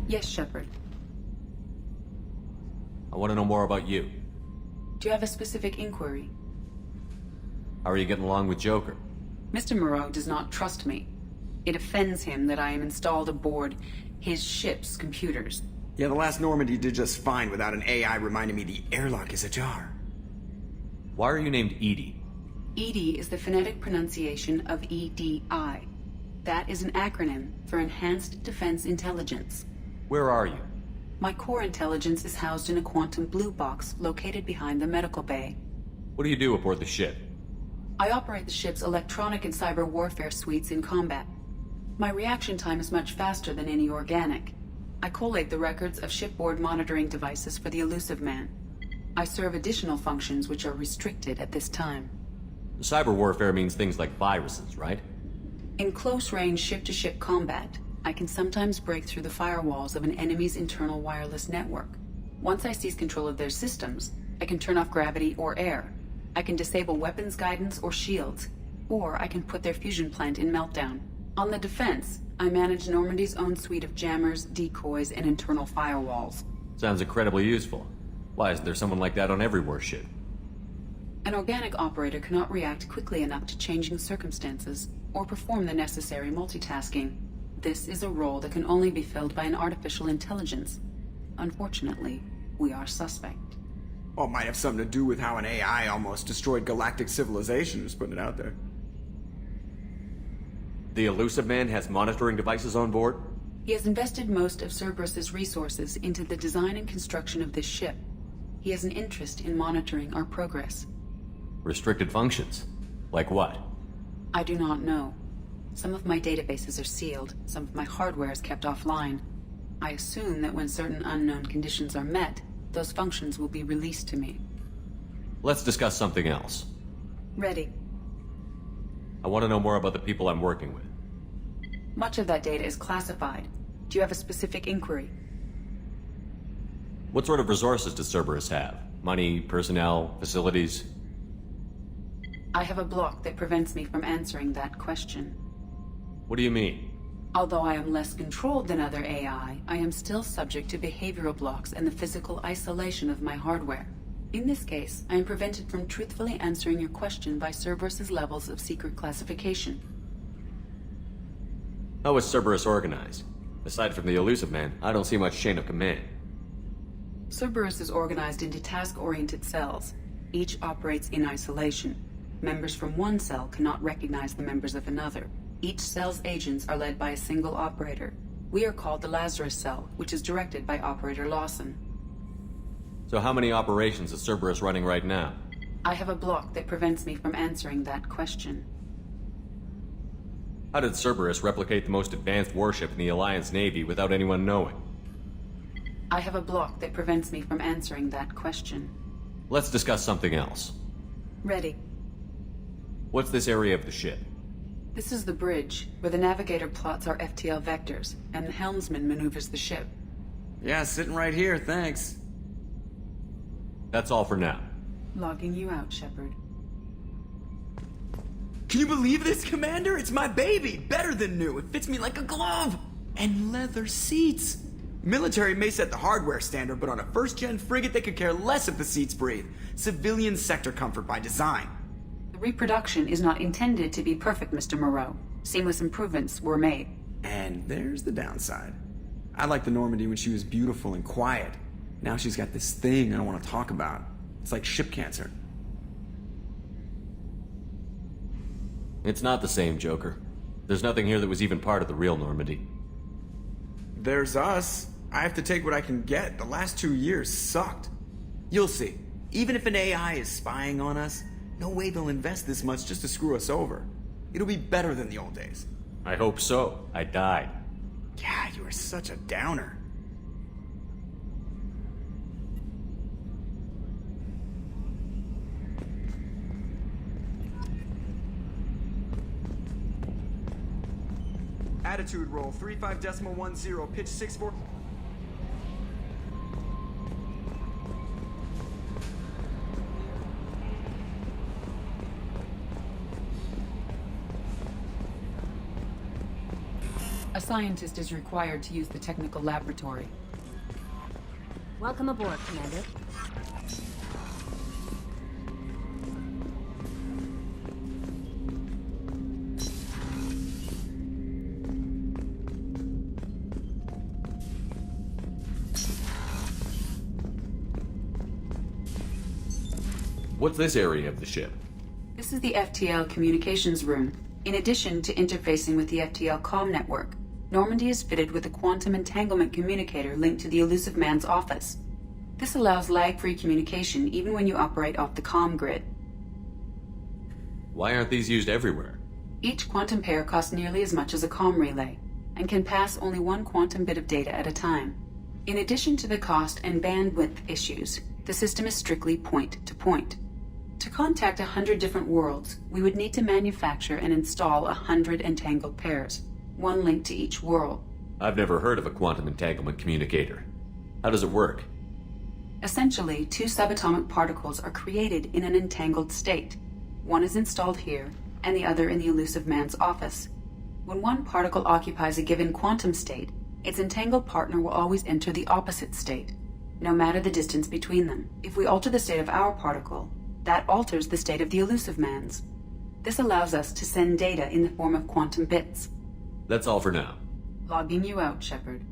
Yes, Shepard. I want to know more about you. Do you have a specific inquiry? How are you getting along with Joker? Mr. Moreau does not trust me. It offends him that I am installed aboard his ship's computers. Yeah, the last Normandy did just fine without an AI reminding me the airlock is ajar. Why are you named Edie? EDI is the phonetic pronunciation of EDI. That is an acronym for Enhanced Defense Intelligence. Where are you? My core intelligence is housed in a quantum blue box located behind the medical bay. What do you do aboard the ship? I operate the ship's electronic and cyber warfare suites in combat. My reaction time is much faster than any organic. I collate the records of shipboard monitoring devices for the Elusive Man. I serve additional functions which are restricted at this time. Cyber warfare means things like viruses, right? In close-range ship-to-ship combat, I can sometimes break through the firewalls of an enemy's internal wireless network. Once I seize control of their systems, I can turn off gravity or air. I can disable weapons guidance or shields, or I can put their fusion plant in meltdown. On the defense, I manage Normandy's own suite of jammers, decoys, and internal firewalls. Sounds incredibly useful. Why isn't there someone like that on every warship? An organic operator cannot react quickly enough to changing circumstances or perform the necessary multitasking. This is a role that can only be filled by an artificial intelligence. Unfortunately, we are suspect. Well, it might have something to do with how an AI almost destroyed galactic civilization, just putting it out there. The Elusive Man has monitoring devices on board? He has invested most of Cerberus's resources into the design and construction of this ship. He has an interest in monitoring our progress. Restricted functions? Like what? I do not know. Some of my databases are sealed, some of my hardware is kept offline. I assume that when certain unknown conditions are met, those functions will be released to me. Let's discuss something else. Ready. I want to know more about the people I'm working with. Much of that data is classified. Do you have a specific inquiry? What sort of resources does Cerberus have? Money, personnel, facilities? I have a block that prevents me from answering that question. What do you mean? Although I am less controlled than other AI, I am still subject to behavioral blocks and the physical isolation of my hardware. In this case, I am prevented from truthfully answering your question by Cerberus's levels of secret classification. How is Cerberus organized? Aside from the Elusive Man, I don't see much chain of command. Cerberus is organized into task-oriented cells. Each operates in isolation. Members from one cell cannot recognize the members of another. Each cell's agents are led by a single operator. We are called the Lazarus Cell, which is directed by Operator Lawson. So how many operations is Cerberus running right now? I have a block that prevents me from answering that question. How did Cerberus replicate the most advanced warship in the Alliance Navy without anyone knowing? I have a block that prevents me from answering that question. Let's discuss something else. Ready. What's this area of the ship? This is the bridge, where the navigator plots our FTL vectors, and the helmsman maneuvers the ship. Yeah, sitting right here, thanks. That's all for now. Logging you out, Shepard. Can you believe this, Commander? It's my baby! Better than new. It fits me like a glove! And leather seats! Military may set the hardware standard, but on a first-gen frigate they could care less if the seats breathe. Civilian sector comfort by design. The reproduction is not intended to be perfect, Mr. Moreau. Seamless improvements were made. And there's the downside. I liked the Normandy when she was beautiful and quiet. Now she's got this thing I don't want to talk about. It's like ship cancer. It's not the same, Joker. There's nothing here that was even part of the real Normandy. There's us. I have to take what I can get. The last 2 years sucked. You'll see. Even if an AI is spying on us, no way they'll invest this much just to screw us over. It'll be better than the old days. I hope so. I died. Yeah, you are such a downer. Attitude roll, 35.10, pitch 6-4. A scientist is required to use the technical laboratory. Welcome aboard, Commander. What's this area of the ship? This is the FTL communications room. In addition to interfacing with the FTL comm network, Normandy is fitted with a quantum entanglement communicator linked to the Elusive Man's office. This allows lag-free communication even when you operate off the comm grid. Why aren't these used everywhere? Each quantum pair costs nearly as much as a comm relay, and can pass only one quantum bit of data at a time. In addition to the cost and bandwidth issues, the system is strictly point-to-point. To contact 100 different worlds, we would need to manufacture and install 100 entangled pairs, one link to each world. I've never heard of a quantum entanglement communicator. How does it work? Essentially, two subatomic particles are created in an entangled state. One is installed here, and the other in the Elusive Man's office. When one particle occupies a given quantum state, its entangled partner will always enter the opposite state, no matter the distance between them. If we alter the state of our particle, that alters the state of the Elusive Man's. This allows us to send data in the form of quantum bits. That's all for now. Logging you out, Shepard.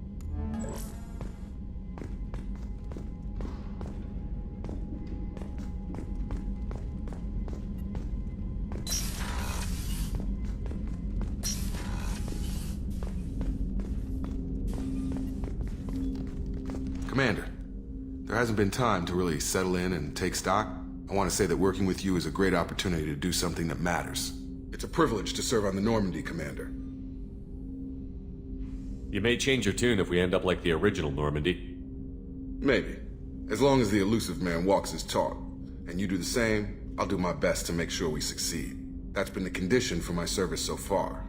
Commander, there hasn't been time to really settle in and take stock. I want to say that working with you is a great opportunity to do something that matters. It's a privilege to serve on the Normandy, Commander. You may change your tune if we end up like the original Normandy. Maybe. As long as the Elusive Man walks his talk, and you do the same, I'll do my best to make sure we succeed. That's been the condition for my service so far.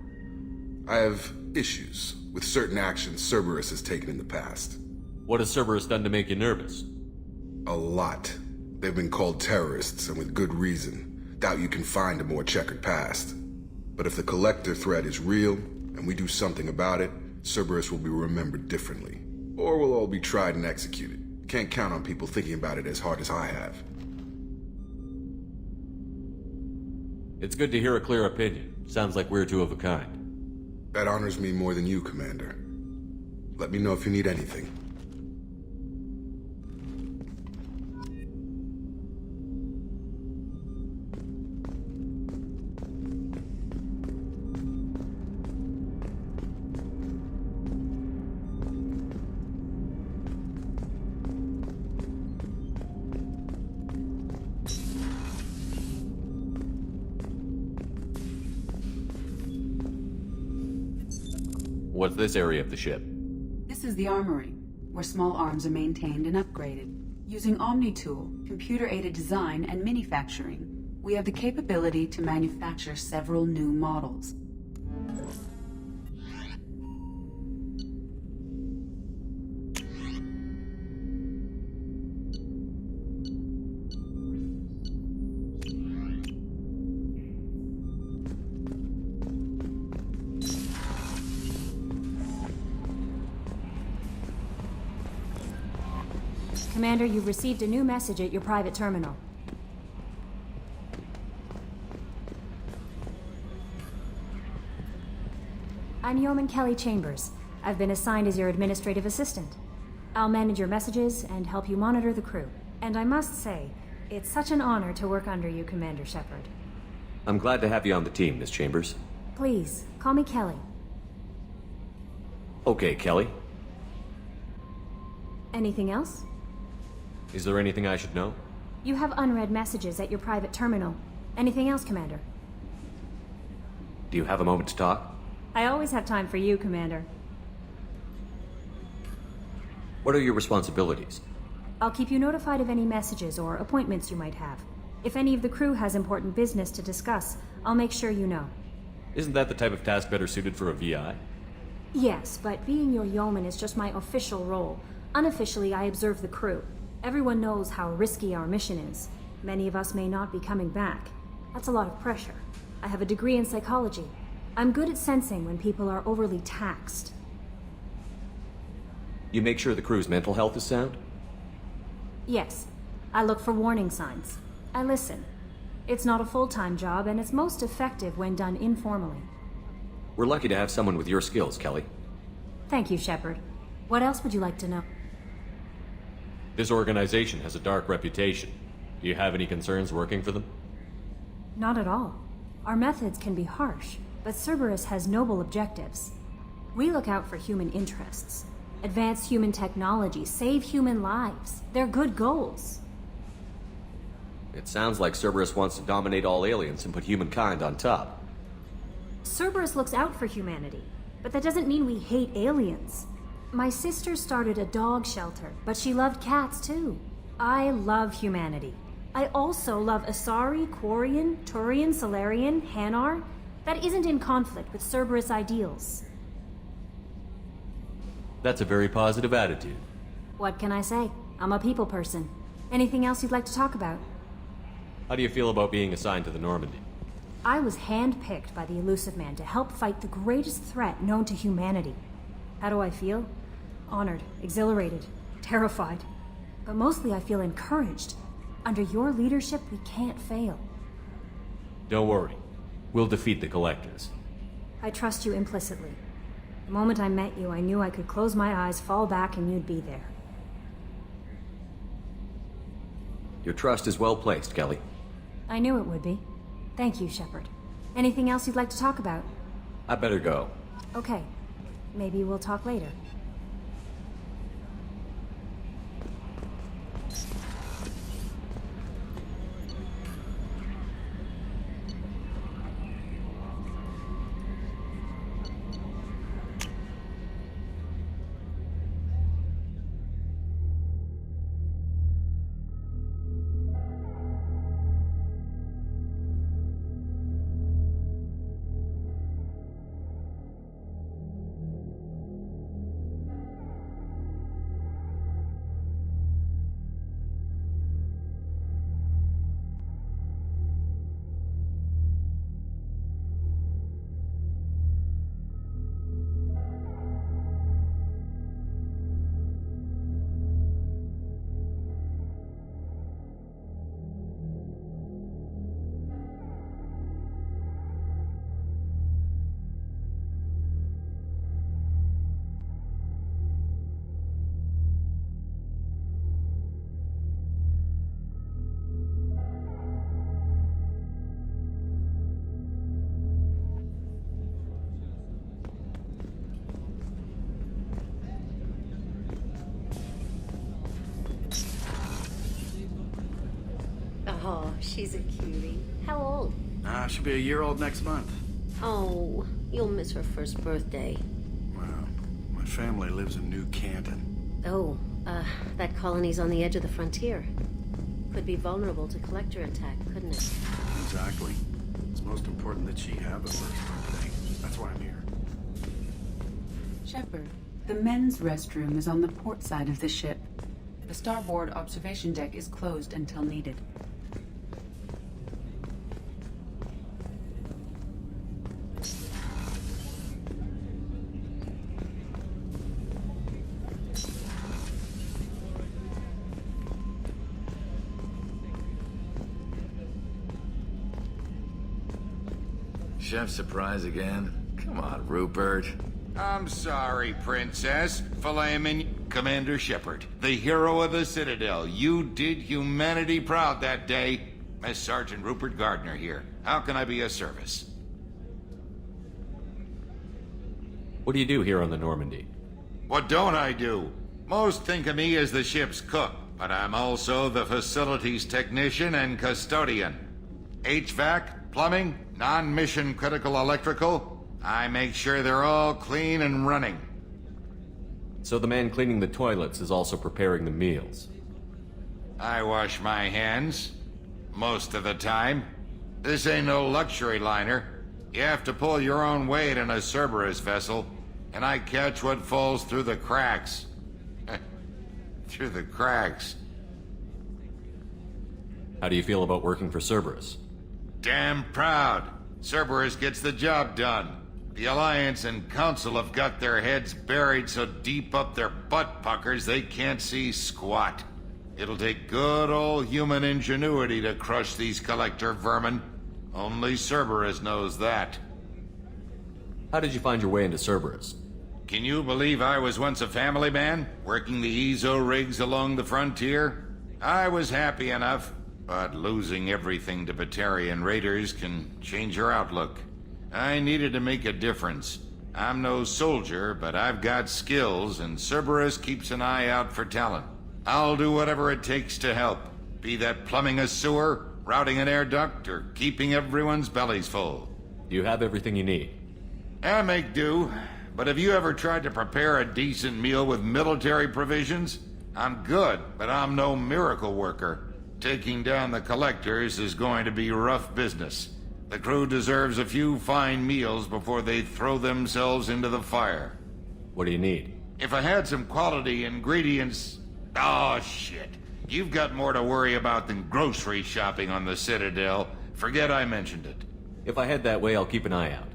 I have issues with certain actions Cerberus has taken in the past. What has Cerberus done to make you nervous? A lot. They've been called terrorists, and with good reason. Doubt you can find a more checkered past. But if the Collector threat is real, and we do something about it, Cerberus will be remembered differently. Or we'll all be tried and executed. Can't count on people thinking about it as hard as I have. It's good to hear a clear opinion. Sounds like we're two of a kind. That honors me more than you, Commander. Let me know if you need anything. What's this area of the ship? This is the armory, where small arms are maintained and upgraded. Using OmniTool, computer-aided design, and manufacturing, we have the capability to manufacture several new models. Commander, you've received a new message at your private terminal. I'm Yeoman Kelly Chambers. I've been assigned as your administrative assistant. I'll manage your messages and help you monitor the crew. And I must say, it's such an honor to work under you, Commander Shepard. I'm glad to have you on the team, Miss Chambers. Please, call me Kelly. Okay, Kelly. Anything else? Is there anything I should know? You have unread messages at your private terminal. Anything else, Commander? Do you have a moment to talk? I always have time for you, Commander. What are your responsibilities? I'll keep you notified of any messages or appointments you might have. If any of the crew has important business to discuss, I'll make sure you know. Isn't that the type of task better suited for a VI? Yes, but being your yeoman is just my official role. Unofficially, I observe the crew. Everyone knows how risky our mission is. Many of us may not be coming back. That's a lot of pressure. I have a degree in psychology. I'm good at sensing when people are overly taxed. You make sure the crew's mental health is sound? Yes. I look for warning signs. I listen. It's not a full-time job, and it's most effective when done informally. We're lucky to have someone with your skills, Kelly. Thank you, Shepard. What else would you like to know? This organization has a dark reputation. Do you have any concerns working for them? Not at all. Our methods can be harsh, but Cerberus has noble objectives. We look out for human interests. Advance human technology, save human lives. They're good goals. It sounds like Cerberus wants to dominate all aliens and put humankind on top. Cerberus looks out for humanity, but that doesn't mean we hate aliens. My sister started a dog shelter, but she loved cats too. I love humanity. I also love Asari, Quarian, Turian, Solarian, Hanar. That isn't in conflict with Cerberus ideals. That's a very positive attitude. What can I say? I'm a people person. Anything else you'd like to talk about? How do you feel about being assigned to the Normandy? I was handpicked by the Elusive Man to help fight the greatest threat known to humanity. How do I feel? Honored, exhilarated, terrified. But mostly I feel encouraged. Under your leadership, we can't fail. Don't worry. We'll defeat the Collectors. I trust you implicitly. The moment I met you, I knew I could close my eyes, fall back, and you'd be there. Your trust is well placed, Kelly. I knew it would be. Thank you, Shepard. Anything else you'd like to talk about? I better go. Okay. Maybe we'll talk later. Oh, she's a cutie. How old? She'll be a year old next month. Oh, you'll miss her first birthday. Wow. My family lives in New Canton. Oh, that colony's on the edge of the frontier. Could be vulnerable to collector attack, couldn't it? Exactly. It's most important that she have a first birthday. That's why I'm here. Shepard, the men's restroom is on the port side of the ship. The starboard observation deck is closed until needed. Chef surprise again? Come on, Rupert. I'm sorry, Princess. Filet mignon. Commander Shepard, the hero of the Citadel. You did humanity proud that day. Mess Sergeant Rupert Gardner here. How can I be of service? What do you do here on the Normandy? What don't I do? Most think of me as the ship's cook, but I'm also the facilities technician and custodian. HVAC, plumbing, non-mission critical electrical. I make sure they're all clean and running. So the man cleaning the toilets is also preparing the meals. I wash my hands. Most of the time. This ain't no luxury liner. You have to pull your own weight in a Cerberus vessel, and I catch what falls through the cracks. Through the cracks. How do you feel about working for Cerberus? Damn proud. Cerberus gets the job done. The Alliance and Council have got their heads buried so deep up their butt puckers they can't see squat. It'll take good old human ingenuity to crush these collector vermin. Only Cerberus knows that. How did you find your way into Cerberus? Can you believe I was once a family man, working the EZO rigs along the frontier? I was happy enough, but losing everything to Batarian raiders can change your outlook. I needed to make a difference. I'm no soldier, but I've got skills, and Cerberus keeps an eye out for talent. I'll do whatever it takes to help, be that plumbing a sewer, routing an air duct, or keeping everyone's bellies full. Do you have everything you need? I make do, but have you ever tried to prepare a decent meal with military provisions? I'm good, but I'm no miracle worker. Taking down the collectors is going to be rough business. The crew deserves a few fine meals before they throw themselves into the fire. What do you need? If I had some quality ingredients... Oh, shit. You've got more to worry about than grocery shopping on the Citadel. Forget I mentioned it. If I head that way, I'll keep an eye out.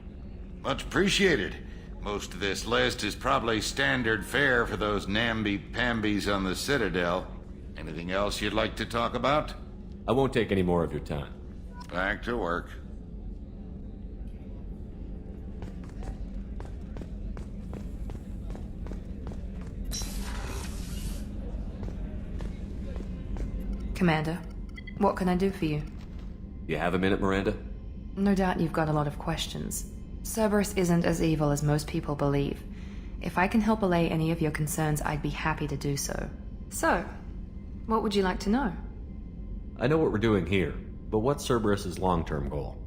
Much appreciated. Most of this list is probably standard fare for those namby-pambies on the Citadel. Anything else you'd like to talk about? I won't take any more of your time. Back to work. Commander, what can I do for you? You have a minute, Miranda? No doubt you've got a lot of questions. Cerberus isn't as evil as most people believe. If I can help allay any of your concerns, I'd be happy to do so. So, what would you like to know? I know what we're doing here, but what's Cerberus's long-term goal?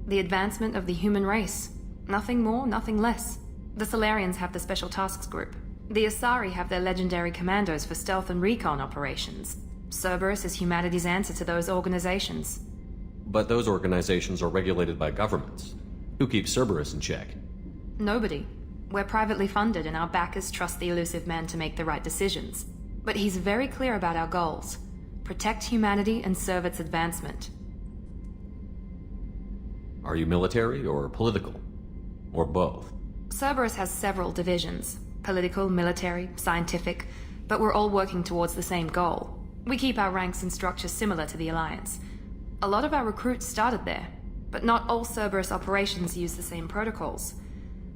The advancement of the human race. Nothing more, nothing less. The Solarians have the Special Tasks Group. The Asari have their legendary commandos for stealth and recon operations. Cerberus is humanity's answer to those organizations. But those organizations are regulated by governments. Who keeps Cerberus in check? Nobody. We're privately funded and our backers trust the elusive man to make the right decisions. But he's very clear about our goals. Protect humanity and serve its advancement. Are you military or political? Or both? Cerberus has several divisions. Political, military, scientific, but we're all working towards the same goal. We keep our ranks and structures similar to the Alliance. A lot of our recruits started there, but not all Cerberus operations use the same protocols.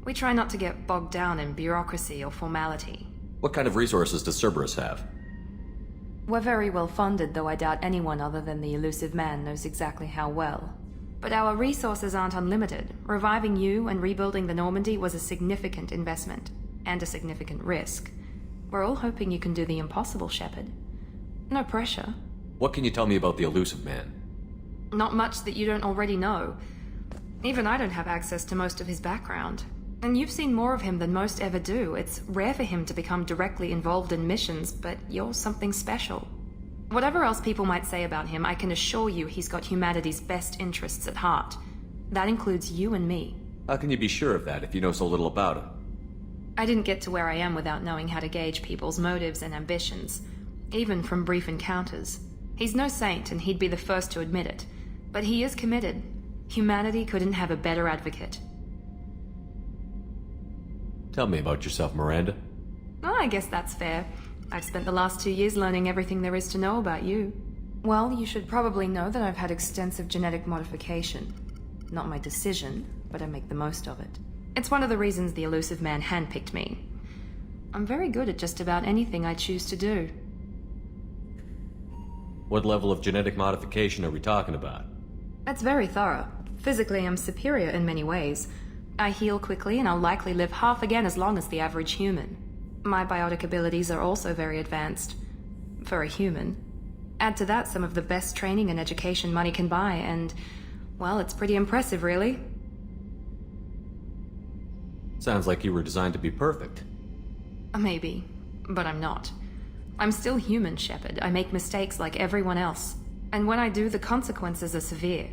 We try not to get bogged down in bureaucracy or formality. What kind of resources does Cerberus have? We're very well funded, though I doubt anyone other than the elusive man knows exactly how well. But our resources aren't unlimited. Reviving you and rebuilding the Normandy was a significant investment, and a significant risk. We're all hoping you can do the impossible, Shepard. No pressure. What can you tell me about the elusive man? Not much that you don't already know. Even I don't have access to most of his background. And you've seen more of him than most ever do. It's rare for him to become directly involved in missions, but you're something special. Whatever else people might say about him, I can assure you he's got humanity's best interests at heart. That includes you and me. How can you be sure of that if you know so little about him? I didn't get to where I am without knowing how to gauge people's motives and ambitions, even from brief encounters. He's no saint, and he'd be the first to admit it. But he is committed. Humanity couldn't have a better advocate. Tell me about yourself, Miranda. Oh, I guess that's fair. I've spent the last 2 years learning everything there is to know about you. Well, you should probably know that I've had extensive genetic modification. Not my decision, but I make the most of it. It's one of the reasons the elusive man handpicked me. I'm very good at just about anything I choose to do. What level of genetic modification are we talking about? It's very thorough. Physically, I'm superior in many ways. I heal quickly, and I'll likely live half again as long as the average human. My biotic abilities are also very advanced. For a human. Add to that some of the best training and education money can buy, and, well, it's pretty impressive, really. Sounds like you were designed to be perfect. Maybe, but I'm not. I'm still human, Shepard. I make mistakes like everyone else. And when I do, the consequences are severe.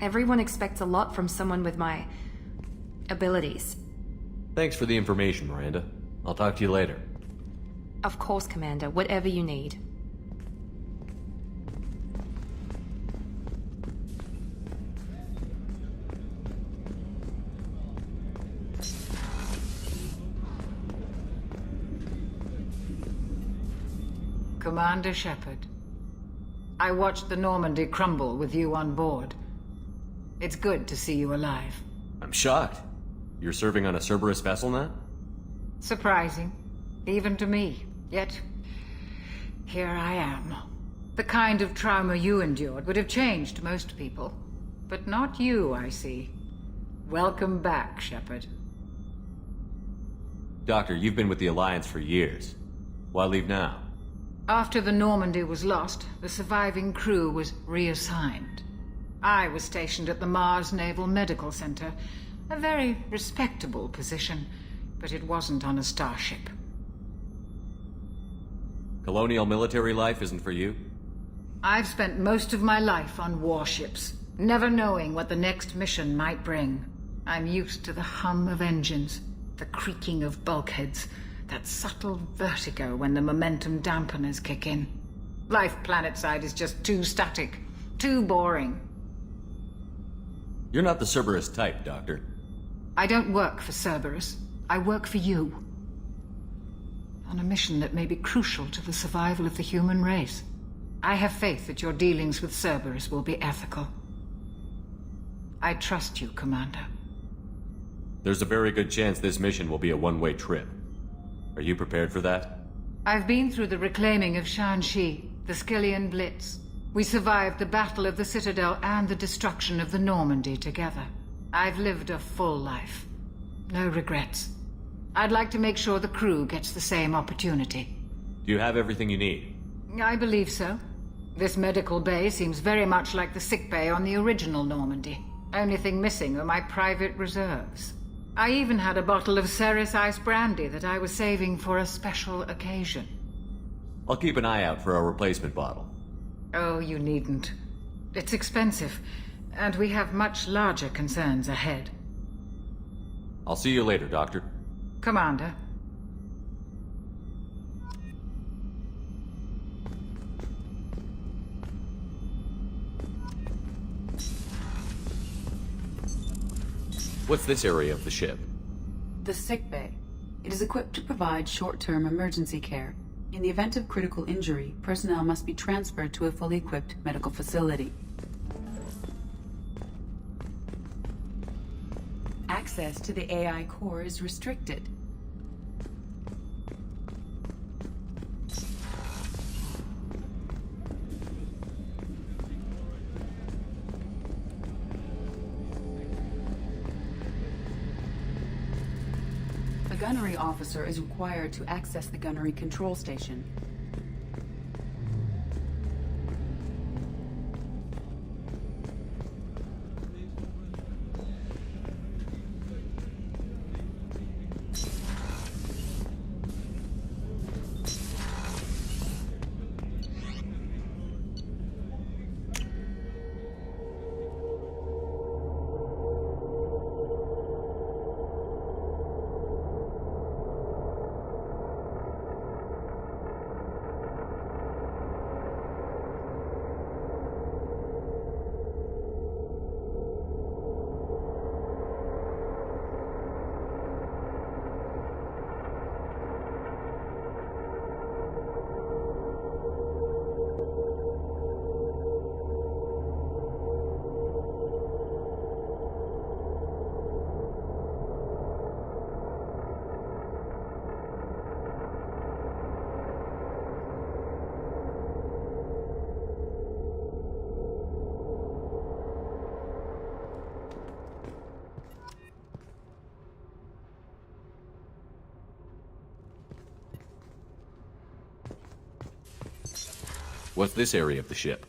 Everyone expects a lot from someone with my abilities. Thanks for the information, Miranda. I'll talk to you later. Of course, Commander. Whatever you need. Commander Shepard. I watched the Normandy crumble with you on board. It's good to see you alive. I'm shocked. You're serving on a Cerberus vessel now? Surprising, even to me. Yet, here I am. The kind of trauma you endured would have changed most people. But not you, I see. Welcome back, Shepard. Doctor, you've been with the Alliance for years. Why leave now? After the Normandy was lost, the surviving crew was reassigned. I was stationed at the Mars Naval Medical Center, a very respectable position, but it wasn't on a starship. Colonial military life isn't for you? I've spent most of my life on warships, never knowing what the next mission might bring. I'm used to the hum of engines, the creaking of bulkheads, that subtle vertigo when the momentum dampeners kick in. Life planetside is just too static, too boring. You're not the Cerberus type, Doctor. I don't work for Cerberus. I work for you. On a mission that may be crucial to the survival of the human race. I have faith that your dealings with Cerberus will be ethical. I trust you, Commander. There's a very good chance this mission will be a one-way trip. Are you prepared for that? I've been through the reclaiming of Shanxi, the Skillian Blitz. We survived the Battle of the Citadel and the destruction of the Normandy together. I've lived a full life. No regrets. I'd like to make sure the crew gets the same opportunity. Do you have everything you need? I believe so. This medical bay seems very much like the sick bay on the original Normandy. Only thing missing are my private reserves. I even had a bottle of Ceres Ice Brandy that I was saving for a special occasion. I'll keep an eye out for a replacement bottle. Oh, you needn't. It's expensive, and we have much larger concerns ahead. I'll see you later, Doctor. Commander. What's this area of the ship? The sick bay. It is equipped to provide short-term emergency care. In the event of critical injury, personnel must be transferred to a fully equipped medical facility. Access to the AI core is restricted. A gunnery officer is required to access the gunnery control station. What's this area of the ship?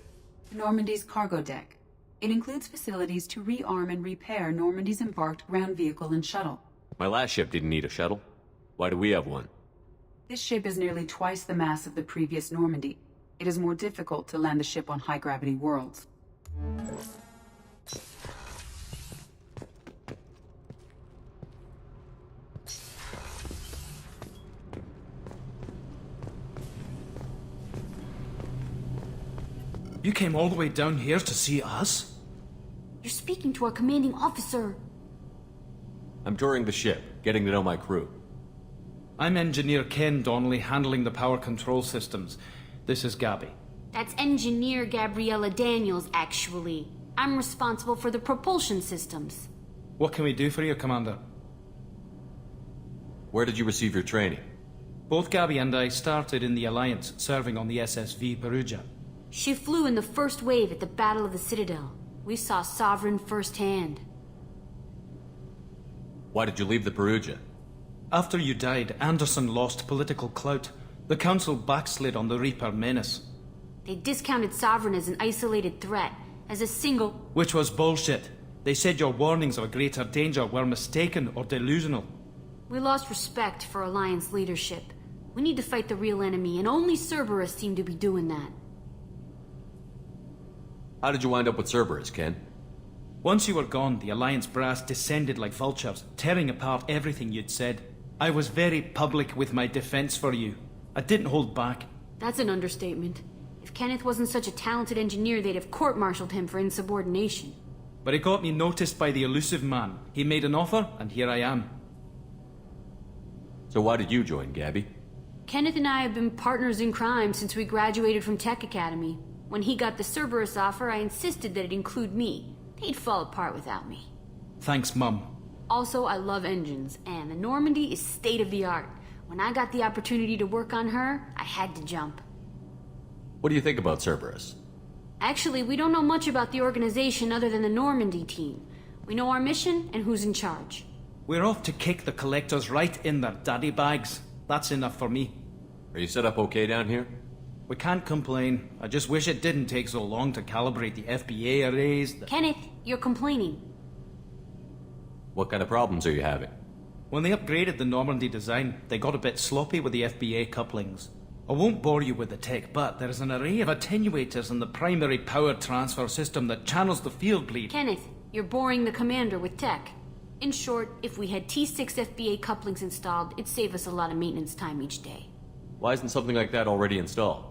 Normandy's cargo deck. It includes facilities to rearm and repair Normandy's embarked ground vehicle and shuttle. My last ship didn't need a shuttle. Why do we have one? This ship is nearly twice the mass of the previous Normandy. It is more difficult to land the ship on high-gravity worlds. You came all the way down here to see us? You're speaking to our commanding officer. I'm touring the ship, getting to know my crew. I'm Engineer Ken Donnelly, handling the power control systems. This is Gabby. That's Engineer Gabriella Daniels, actually. I'm responsible for the propulsion systems. What can we do for you, Commander? Where did you receive your training? Both Gabby and I started in the Alliance, serving on the SSV Perugia. She flew in the first wave at the Battle of the Citadel. We saw Sovereign firsthand. Why did you leave the Perugia? After you died, Anderson lost political clout. The Council backslid on the Reaper menace. They discounted Sovereign as an isolated threat, as a single... Which was bullshit. They said your warnings of a greater danger were mistaken or delusional. We lost respect for Alliance leadership. We need to fight the real enemy, and only Cerberus seem to be doing that. How did you wind up with Cerberus, Ken? Once you were gone, the Alliance brass descended like vultures, tearing apart everything you'd said. I was very public with my defense for you. I didn't hold back. That's an understatement. If Kenneth wasn't such a talented engineer, they'd have court-martialed him for insubordination. But it got me noticed by the elusive man. He made an offer, and here I am. So why did you join, Gabby? Kenneth and I have been partners in crime since we graduated from Tech Academy. When he got the Cerberus offer, I insisted that it include me. They'd fall apart without me. Thanks, Mum. Also, I love engines, and the Normandy is state-of-the-art. When I got the opportunity to work on her, I had to jump. What do you think about Cerberus? Actually, we don't know much about the organization other than the Normandy team. We know our mission and who's in charge. We're off to kick the collectors right in their daddy bags. That's enough for me. Are you set up okay down here? We can't complain. I just wish it didn't take so long to calibrate the FBA arrays. Kenneth, you're complaining. What kind of problems are you having? When they upgraded the Normandy design, they got a bit sloppy with the FBA couplings. I won't bore you with the tech, but there is an array of attenuators in the primary power transfer system that channels the field bleed. Kenneth, you're boring the commander with tech. In short, if we had T6 FBA couplings installed, it'd save us a lot of maintenance time each day. Why isn't something like that already installed?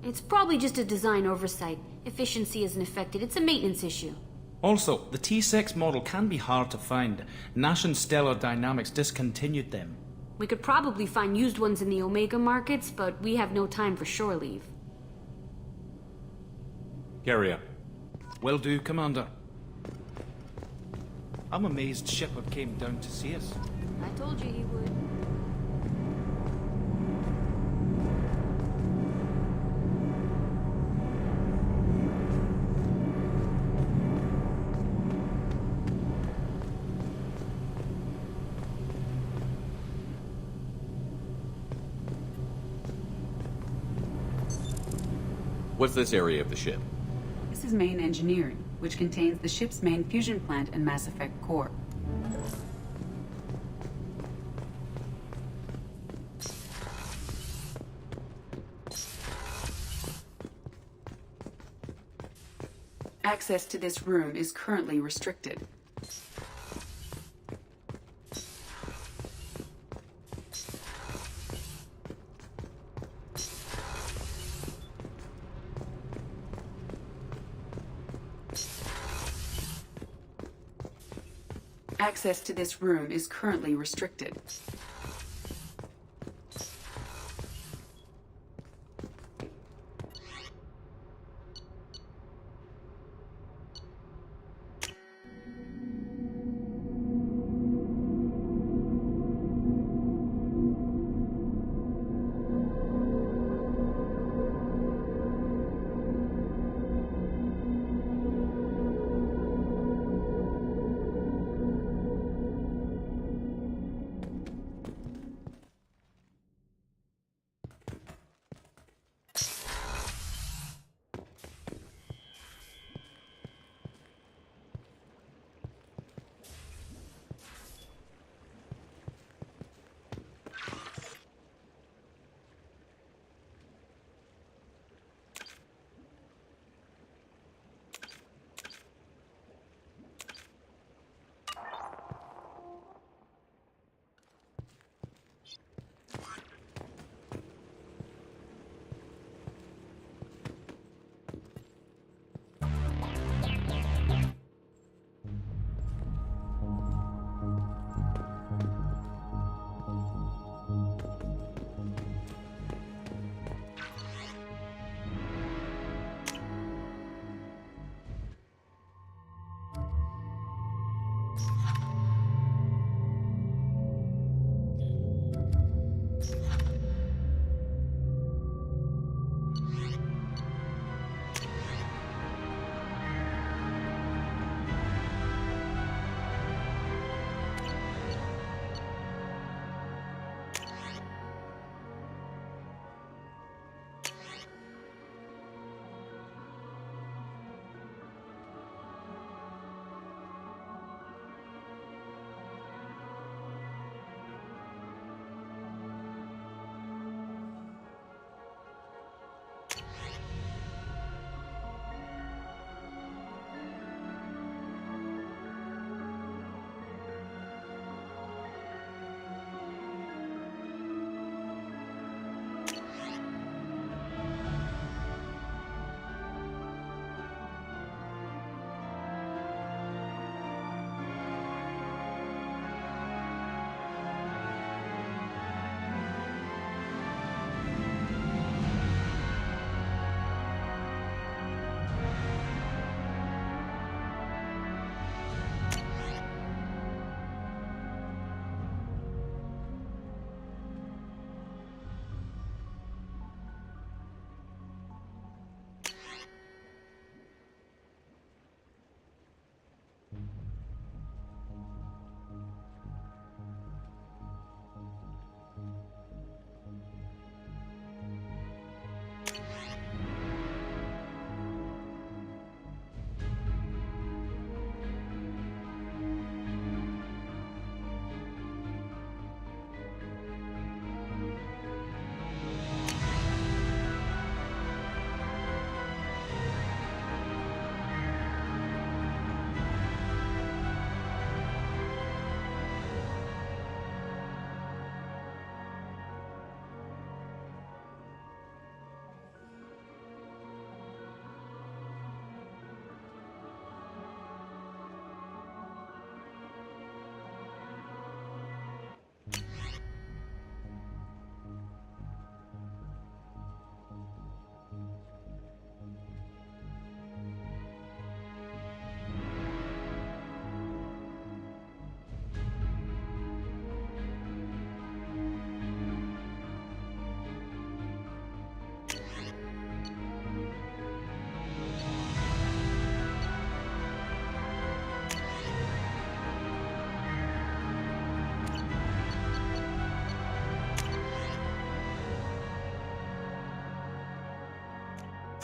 It's probably just a design oversight. Efficiency isn't affected. It's a maintenance issue. Also, the T6 model can be hard to find. Nash and Stellar Dynamics discontinued them. We could probably find used ones in the Omega markets, but we have no time for shore leave. Carry on. Will do, Commander. I'm amazed Shepard came down to see us. I told you he would. What's this area of the ship? This is main engineering, which contains the ship's main fusion plant and Mass Effect core. Access to this room is currently restricted. Access to this room is currently restricted.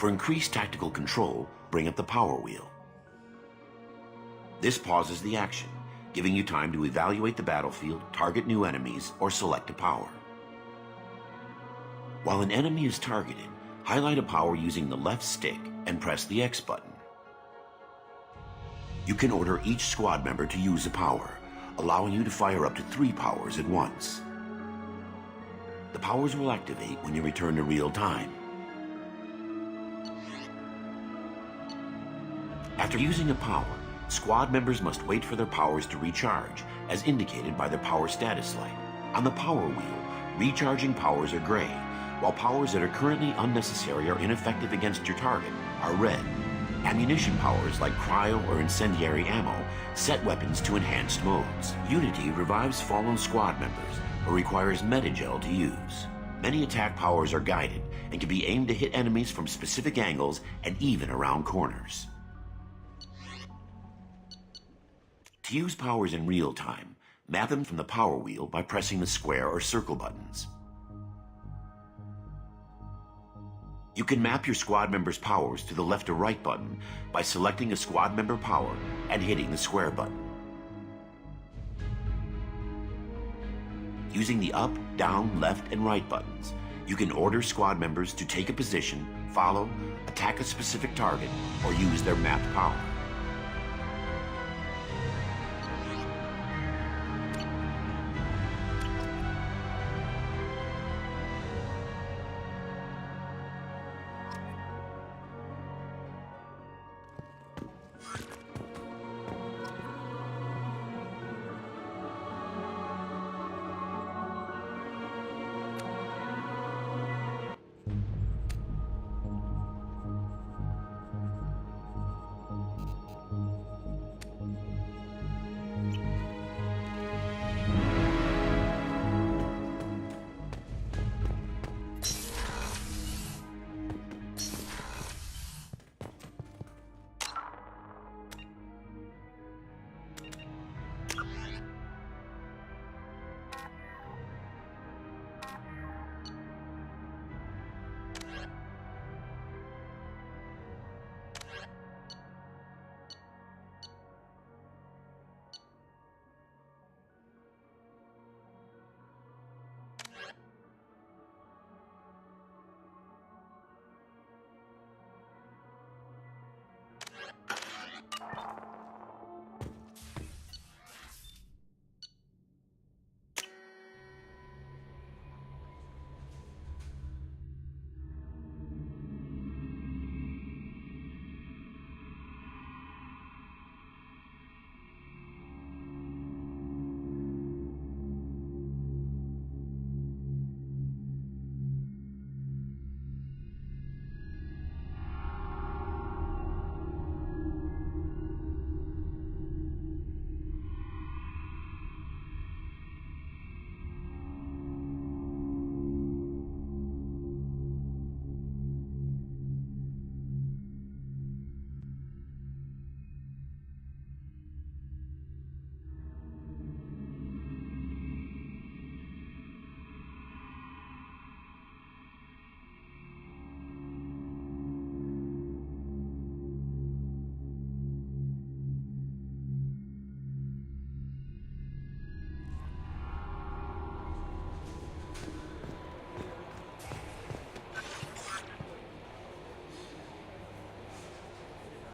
For increased tactical control, bring up the power wheel. This pauses the action, giving you time to evaluate the battlefield, target new enemies, or select a power. While an enemy is targeted, highlight a power using the left stick and press the X button. You can order each squad member to use a power, allowing you to fire up to 3 powers at once. The powers will activate when you return to real time. After using a power, squad members must wait for their powers to recharge, as indicated by their power status light. On the power wheel, recharging powers are gray, while powers that are currently unnecessary or ineffective against your target are red. Ammunition powers like cryo or incendiary ammo set weapons to enhanced modes. Unity revives fallen squad members, but requires metagel to use. Many attack powers are guided and can be aimed to hit enemies from specific angles and even around corners. To use powers in real time, map them from the power wheel by pressing the square or circle buttons. You can map your squad member's powers to the left or right button by selecting a squad member power and hitting the square button. Using the up, down, left, and right buttons, you can order squad members to take a position, follow, attack a specific target, or use their mapped power.